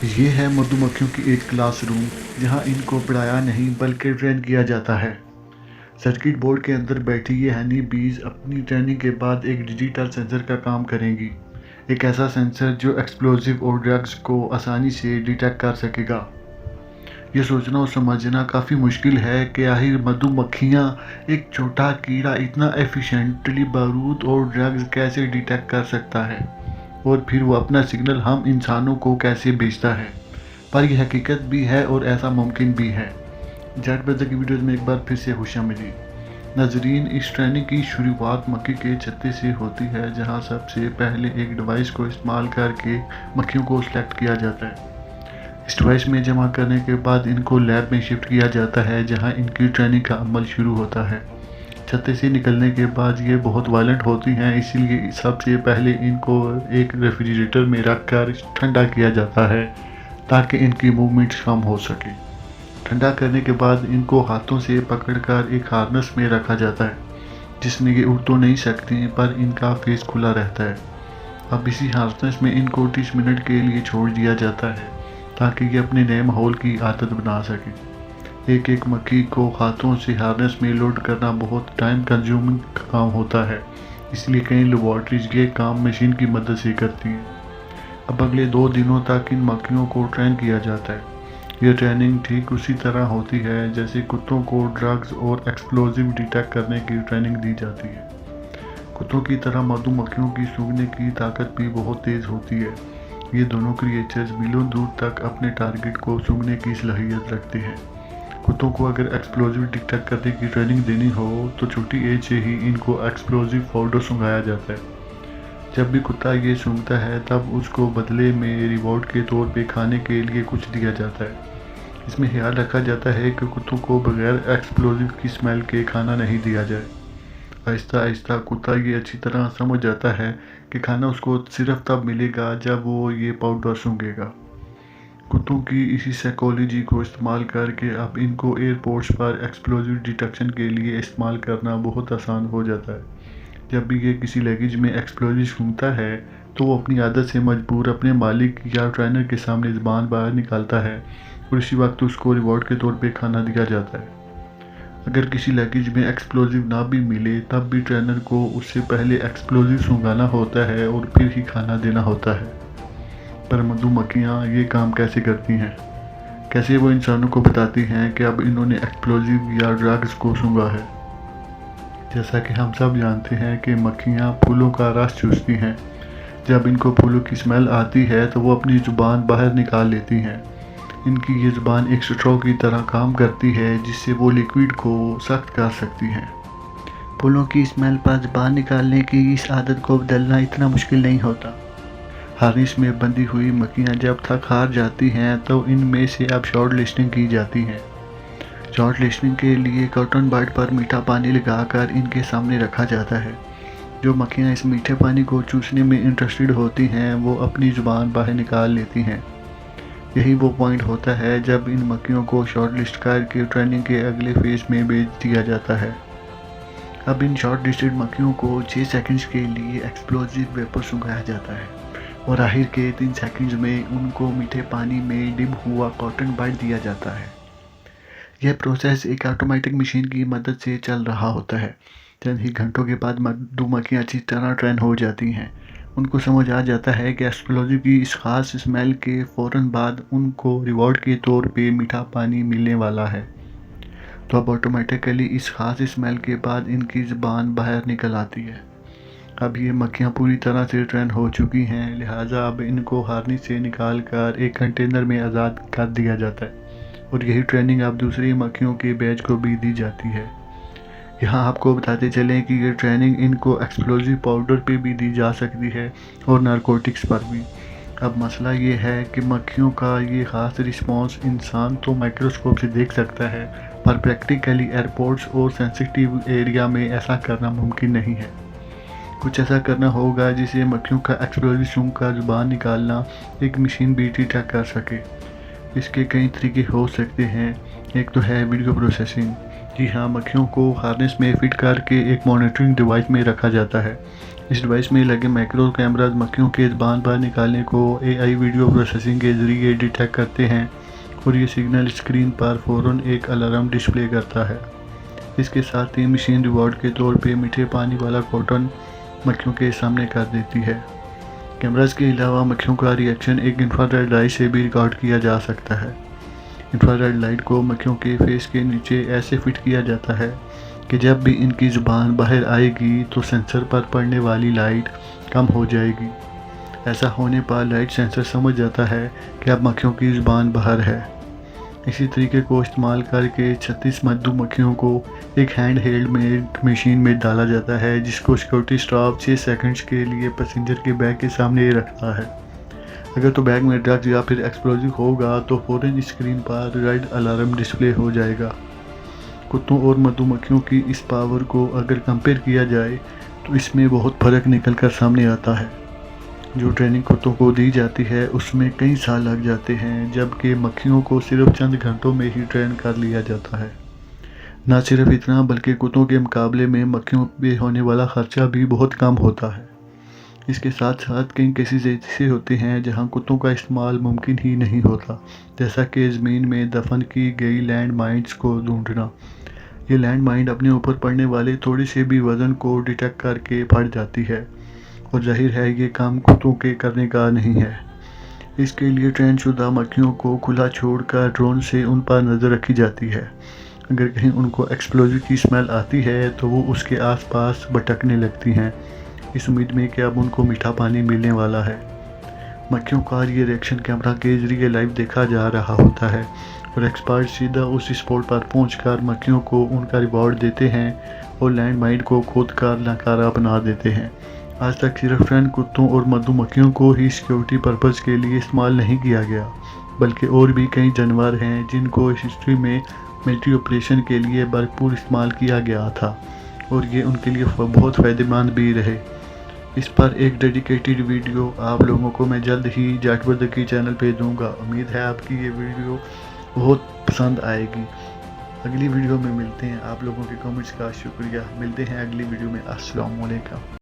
یہ ہے مدو مکھیوں کی ایک کلاس روم جہاں ان کو پڑھایا نہیں بلکہ ٹرین کیا جاتا ہے۔ سرکٹ بورڈ کے اندر بیٹھی یہ ہنی بیز اپنی ٹریننگ کے بعد ایک ڈیجیٹل سینسر کا کام کریں گی، ایک ایسا سینسر جو ایکسپلوزیو اور ڈرگز کو آسانی سے ڈیٹیکٹ کر سکے گا۔ یہ سوچنا اور سمجھنا کافی مشکل ہے کہ آخر مدو مکھیاں ایک چھوٹا کیڑا اتنا ایفیشینٹلی بارود اور ڈرگز کیسے ڈیٹیکٹ کر سکتا ہے، اور پھر وہ اپنا سگنل ہم انسانوں کو کیسے بھیجتا ہے۔ پر یہ حقیقت بھی ہے اور ایسا ممکن بھی ہے۔ جیٹ بزر کی ویڈیوز میں ایک بار پھر سے خوش آمدید۔ ناظرین، اس ٹریننگ کی شروعات مکھی کے چھتے سے ہوتی ہے جہاں سب سے پہلے ایک ڈیوائس کو استعمال کر کے مکھیوں کو سلیکٹ کیا جاتا ہے۔ اس ڈیوائس میں جمع کرنے کے بعد ان کو لیب میں شفٹ کیا جاتا ہے جہاں ان کی ٹریننگ کا عمل شروع ہوتا ہے۔ چھتے سے نکلنے کے بعد یہ بہت وائلنٹ ہوتی ہیں، اسی لیے سب سے پہلے ان کو ایک ریفریجریٹر میں رکھ کر ٹھنڈا کیا جاتا ہے تاکہ ان کی موومنٹس کم ہو سکے۔ ٹھنڈا کرنے کے بعد ان کو ہاتھوں سے پکڑ کر ایک ہارنس میں رکھا جاتا ہے جس میں یہ اڑ تو نہیں سکتے پر ان کا فیس کھلا رہتا ہے۔ اب اسی ہارنس میں ان کو 30 منٹ کے لیے چھوڑ دیا جاتا ہے تاکہ یہ اپنے نئے ماحول کی عادت بنا سکے۔ ایک ایک مکھی کو ہاتھوں سے ہارنس میں لوڈ کرنا بہت ٹائم کنزیومنگ کام ہوتا ہے، اس لیے کئی لیبارٹریز یہ کام مشین کی مدد سے کرتی ہیں۔ اب اگلے 2 دنوں تک ان مکھیوں کو ٹرین کیا جاتا ہے۔ یہ ٹریننگ ٹھیک اسی طرح ہوتی ہے جیسے کتوں کو ڈرگز اور ایکسپلوزیو ڈیٹیکٹ کرنے کی ٹریننگ دی جاتی ہے۔ کتوں کی طرح مدو مکھیوں کی سونگھنے کی طاقت بھی بہت تیز ہوتی ہے۔ یہ دونوں کریچرز میلوں دور تک اپنے ٹارگٹ کو سونگھنے کی صلاحیت رکھتے ہیں۔ کتوں کو اگر ایکسپلوزیو ڈیٹیکٹ کرنے کی ٹریننگ دینی ہو تو چھوٹی ایج سے ہی ان کو ایکسپلوزیو پاؤڈر سونگھایا جاتا ہے۔ جب بھی کتا یہ سونگھتا ہے تب اس کو بدلے میں ریوارڈ کے طور پہ کھانے کے لیے کچھ دیا جاتا ہے۔ اس میں خیال رکھا جاتا ہے کہ کتوں کو بغیر ایکسپلوزیو کی سمیل کے کھانا نہیں دیا جائے۔ آہستہ آہستہ کتا یہ اچھی طرح سمجھ جاتا ہے کہ کھانا اس کو صرف تب ملے گا جب وہ یہ پاؤڈر سونگھے گا۔ کتوں کی اسی سائیکالوجی کو استعمال کر کے اب ان کو ایئرپورٹس پر ایکسپلوزیو ڈیٹیکشن کے لیے استعمال کرنا بہت آسان ہو جاتا ہے۔ جب بھی یہ کسی لیگیج میں ایکسپلوزیو سونگھتا ہے تو وہ اپنی عادت سے مجبور اپنے مالک یا ٹرینر کے سامنے زبان باہر نکالتا ہے اور اسی وقت اس کو ریوارڈ کے طور پہ کھانا دیا جاتا ہے۔ اگر کسی لیگیج میں ایکسپلوزیو نہ بھی ملے تب بھی ٹرینر کو اس سے پہلے ایکسپلوزیو سونگھانا ہوتا ہے اور پھر ہی کھانا دینا ہوتا ہے۔ پر مدو مکھیاں یہ کام کیسے کرتی ہیں؟ کیسے وہ انسانوں کو بتاتی ہیں کہ اب انہوں نے ایکسپلوزیو یا ڈرگز کو سونگھا ہے؟ جیسا کہ ہم سب جانتے ہیں کہ مکھیاں پھولوں کا رس چوستی ہیں۔ جب ان کو پھولوں کی سمیل آتی ہے تو وہ اپنی زبان باہر نکال لیتی ہیں۔ ان کی یہ زبان ایک سٹرو کی طرح کام کرتی ہے جس سے وہ لیکوئڈ کو سخت کر سکتی ہیں۔ پھولوں کی سمیل پر زبان نکالنے کی اس عادت کو بدلنا اتنا مشکل نہیں ہوتا۔ ہارنس میں بندھی ہوئی مکھیاں جب تھک ہار جاتی ہیں تو ان میں سے اب شارٹ لسٹنگ کی جاتی ہے۔ شارٹ لسٹنگ کے لیے کاٹن بڈ پر میٹھا پانی لگا کر ان کے سامنے رکھا جاتا ہے۔ جو مکھیاں اس میٹھے پانی کو چوسنے میں انٹرسٹڈ ہوتی ہیں وہ اپنی زبان باہر نکال لیتی ہیں۔ یہی وہ پوائنٹ ہوتا ہے جب ان مکھیوں کو شارٹ لسٹ کر کے ٹریننگ کے اگلے فیز میں بھیج دیا جاتا ہے۔ اب ان شارٹ لسٹڈ مکھیوں کو 6 سیکنڈز کے لیے ایکسپلوزیو ویپر سونگھایا جاتا ہے اور آخر کے 3 سیکنڈز میں ان کو میٹھے پانی میں ڈپ ہوا کاٹن بڈ دیا جاتا ہے۔ یہ پروسیس ایک آٹومیٹک مشین کی مدد سے چل رہا ہوتا ہے۔ چند ہی گھنٹوں کے بعد مدو مکھیاں اچھی طرح ٹرین ہو جاتی ہیں۔ ان کو سمجھ آ جاتا ہے کہ ایکسپلوزیو کی اس خاص اسمیل کے فوراً بعد ان کو ریوارڈ کے طور پہ میٹھا پانی ملنے والا ہے۔ تو اب آٹومیٹکلی اس خاص اسمیل کے بعد ان کی زبان باہر نکل آتی ہے۔ اب یہ مکھیاں پوری طرح سے ٹرین ہو چکی ہیں، لہٰذا اب ان کو ہارنس سے نکال کر ایک کنٹینر میں آزاد کر دیا جاتا ہے اور یہی ٹریننگ اب دوسری مکھیوں کے بیچ کو بھی دی جاتی ہے۔ یہاں آپ کو بتاتے چلیں کہ یہ ٹریننگ ان کو ایکسپلوزیو پاؤڈر پہ بھی دی جا سکتی ہے اور نارکوٹکس پر بھی۔ اب مسئلہ یہ ہے کہ مکھیوں کا یہ خاص رسپانس انسان تو مائکروسکوپ سے دیکھ سکتا ہے پر پریکٹیکلی ایئرپورٹس اور سینسٹیو ایریا میں ایسا کرنا ممکن نہیں ہے۔ کچھ ایسا کرنا ہوگا جسے مکھیوں کا ایکسپلوزیو سونگھ کر زبان نکالنا ایک مشین بھی ڈیٹیکٹ کر سکے۔ اس کے کئی طریقے ہو سکتے ہیں۔ ایک تو ہے ویڈیو پروسیسنگ۔ جی ہاں، مکھیوں کو ہارنس میں فٹ کر کے ایک مانیٹرنگ ڈیوائس میں رکھا جاتا ہے۔ اس ڈیوائس میں لگے مائکرو کیمراز مکھیوں کے زبان باہر نکالنے کو AI ویڈیو پروسیسنگ کے ذریعے ڈیٹیکٹ کرتے ہیں اور یہ سگنل اسکرین پر فوراً ایک الارم ڈسپلے کرتا ہے۔ اس کے ساتھ ہی مشین ریوارڈ کے طور پہ میٹھے پانی والا کاٹن مکھیوں کے سامنے کر دیتی ہے۔ کیمراز کے علاوہ مکھیوں کا ری ایکشن ایک انفرارڈ لائٹ سے بھی ریکارڈ کیا جا سکتا ہے۔ انفرارڈ لائٹ کو مکھیوں کے فیس کے نیچے ایسے فٹ کیا جاتا ہے کہ جب بھی ان کی زبان باہر آئے گی تو سینسر پر پڑنے والی لائٹ کم ہو جائے گی۔ ایسا ہونے پر لائٹ سینسر سمجھ جاتا ہے کہ اب مکھیوں کی زبان باہر ہے۔ اسی طریقے کو استعمال کر کے 36 مدعو مکھیوں کو ایک ہینڈ ہیلڈ مشین میں ڈالا جاتا ہے جس کو سیکورٹی سٹاف 6 سیکنڈز کے لیے پیسنجر کے بیگ کے سامنے رکھتا ہے۔ اگر تو بیگ میں ڈرگز یا پھر ایکسپلوزیو ہوگا تو فوراً اسکرین پر ریڈ الارم ڈسپلے ہو جائے گا۔ کتوں اور مدعو مکھیوں کی اس پاور کو اگر کمپیئر کیا جائے تو اس میں بہت فرق نکل کر سامنے آتا ہے۔ جو ٹریننگ کتوں کو دی جاتی ہے اس میں کئی سال لگ جاتے ہیں، جبکہ مکھیوں کو صرف چند گھنٹوں میں ہی ٹرین کر لیا جاتا ہے۔ نہ صرف اتنا بلکہ کتوں کے مقابلے میں مکھیوں پہ ہونے والا خرچہ بھی بہت کم ہوتا ہے۔ اس کے ساتھ ساتھ کئی کیسز ایسے ہوتے ہیں جہاں کتوں کا استعمال ممکن ہی نہیں ہوتا، جیسا کہ زمین میں دفن کی گئی لینڈ مائنز کو ڈھونڈنا۔ یہ لینڈ مائن اپنے اوپر پڑنے والے تھوڑے سے بھی وزن کو ڈیٹیکٹ کر کے پھٹ جاتی ہے، اور ظاہر ہے یہ کام کتوں کے کرنے کا نہیں ہے۔ اس کے لیے ٹرین شدہ مکھیوں کو کھلا چھوڑ کر ڈرون سے ان پر نظر رکھی جاتی ہے۔ اگر کہیں ان کو ایکسپلوزیو کی اسمیل آتی ہے تو وہ اس کے آس پاس بھٹکنے لگتی ہیں، اس امید میں کہ اب ان کو میٹھا پانی ملنے والا ہے۔ مکھیوں کا یہ ریئیکشن کیمرہ کے ذریعے لائیو دیکھا جا رہا ہوتا ہے، اور ایکسپرٹ سیدھا اس اسپاٹ پر پہنچ کر مکھیوں کو ان کا ریوارڈ دیتے ہیں اور لینڈ مائن کو کھود کر ناکارہ بنا دیتے ہیں۔ آج تک صرف ٹرین کتوں اور مدعو مکھیوں کو ہی سیکیورٹی پرپز کے لیے استعمال نہیں کیا گیا، بلکہ اور بھی کئی جانور ہیں جن کو ہسٹری میں ملٹری آپریشن کے لیے بھرپور استعمال کیا گیا تھا، اور یہ ان کے لیے بہت فائدہ مند بھی رہے۔ اس پر ایک ڈیڈیکیٹڈ ویڈیو آپ لوگوں کو میں جلد ہی جاٹ بردکی چینل پہ دوں گا۔ امید ہے آپ کی یہ ویڈیو بہت پسند آئے گی۔ اگلی ویڈیو میں ملتے ہیں۔ آپ لوگوں کے کمنٹس کا شکریہ۔ ملتے ہیں اگلی ویڈیو میں۔ السلام علیکم۔